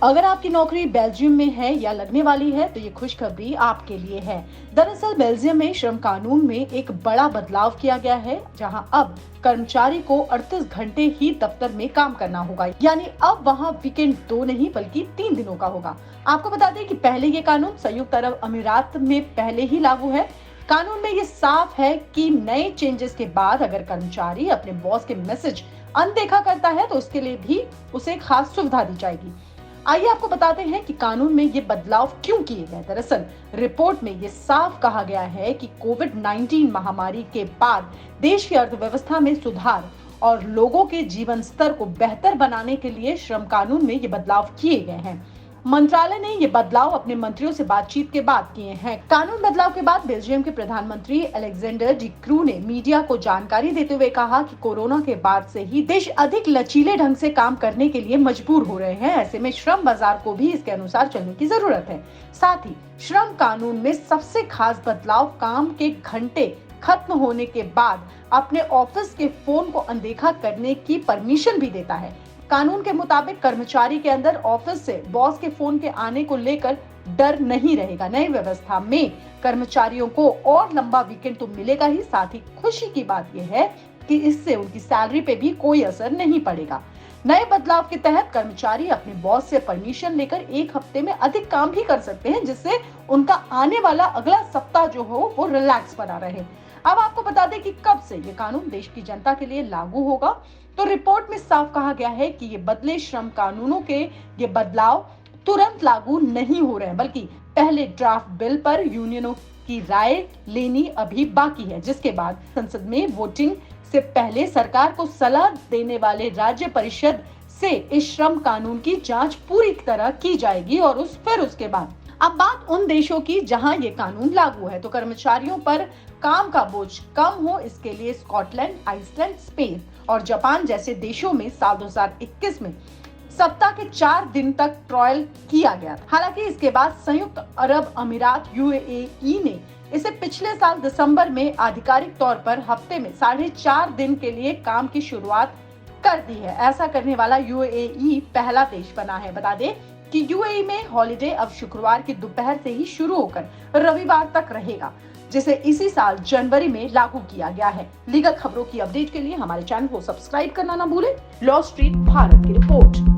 अगर आपकी नौकरी बेल्जियम में है या लगने वाली है तो ये खुशखबरी आपके लिए है। दरअसल बेल्जियम में श्रम कानून में एक बड़ा बदलाव किया गया है, जहां अब कर्मचारी को 38 घंटे ही दफ्तर में काम करना होगा। यानी अब वहां वीकेंड 2 नहीं बल्कि 3 दिनों का होगा। आपको बता दें कि पहले ये कानून संयुक्त अरब अमीरात में पहले ही लागू है। कानून में ये साफ है कि नए चेंजेस के बाद अगर कर्मचारी अपने बॉस के मैसेज अनदेखा करता है तो उसके लिए भी उसे खास सुविधा दी जाएगी। आइए आपको बताते हैं कि कानून में ये बदलाव क्यों किए गए। दरअसल रिपोर्ट में ये साफ कहा गया है कि कोविड-19 महामारी के बाद देश की अर्थव्यवस्था में सुधार और लोगों के जीवन स्तर को बेहतर बनाने के लिए श्रम कानून में ये बदलाव किए गए हैं। मंत्रालय ने ये बदलाव अपने मंत्रियों से बातचीत के बाद किए हैं। कानून बदलाव के बाद बेल्जियम के प्रधानमंत्री अलेक्जेंडर डी क्रू ने मीडिया को जानकारी देते हुए कहा कि कोरोना के बाद से ही देश अधिक लचीले ढंग से काम करने के लिए मजबूर हो रहे हैं। ऐसे में श्रम बाजार को भी इसके अनुसार चलने की जरूरत है। साथ ही श्रम कानून में सबसे खास बदलाव काम के घंटे खत्म होने के बाद अपने ऑफिस के फोन को अनदेखा करने की परमिशन भी देता है। कानून के मुताबिक कर्मचारी के अंदर ऑफिस से बॉस के फोन के आने को लेकर डर नहीं रहेगा। नई व्यवस्था में कर्मचारियों को और लंबा वीकेंड तो मिलेगा ही, साथ ही खुशी की बात यह है कि इससे उनकी सैलरी पे भी कोई असर नहीं पड़ेगा। नए बदलाव के तहत कर्मचारी अपने बॉस से परमिशन लेकर 1 हफ्ते में अधिक काम भी कर सकते हैं, जिससे उनका आने वाला अगला सप्ताह जो हो वो रिलैक्स बना रहे। अब आपको बता दें कि कब से ये कानून देश की जनता के लिए लागू होगा। तो रिपोर्ट में साफ कहा गया है कि ये बदले श्रम कानूनों के ये बदलाव तुरंत लागू नहीं हो रहे हैं, बल्कि पहले ड्राफ्ट बिल पर यूनियनों की राय लेनी अभी बाकी है, जिसके बाद संसद में वोटिंग से पहले सरकार को सलाह देने वाले राज्य परिषद से इस श्रम कानून की जांच पूरी तरह की जाएगी और फिर उसके बाद। अब बात उन देशों की जहां ये कानून लागू है, तो कर्मचारियों पर काम का बोझ कम हो इसके लिए स्कॉटलैंड, आइसलैंड, स्पेन और जापान जैसे देशों में साल 2021 में सप्ताह के 4 दिन तक ट्रायल किया गया था। हालांकि इसके बाद संयुक्त अरब अमीरात यूएई ने इसे पिछले साल दिसंबर में आधिकारिक तौर पर हफ्ते में 4.5 दिन के लिए काम की शुरुआत कर दी है। ऐसा करने वाला यूएई पहला देश बना है। बता दें कि यूएई में हॉलिडे अब शुक्रवार की दोपहर से ही शुरू होकर रविवार तक रहेगा, जिसे इसी साल जनवरी में लागू किया गया है। लीगल खबरों की अपडेट के लिए हमारे चैनल को सब्सक्राइब करना ना भूलें। लॉ स्ट्रीट भारत की रिपोर्ट।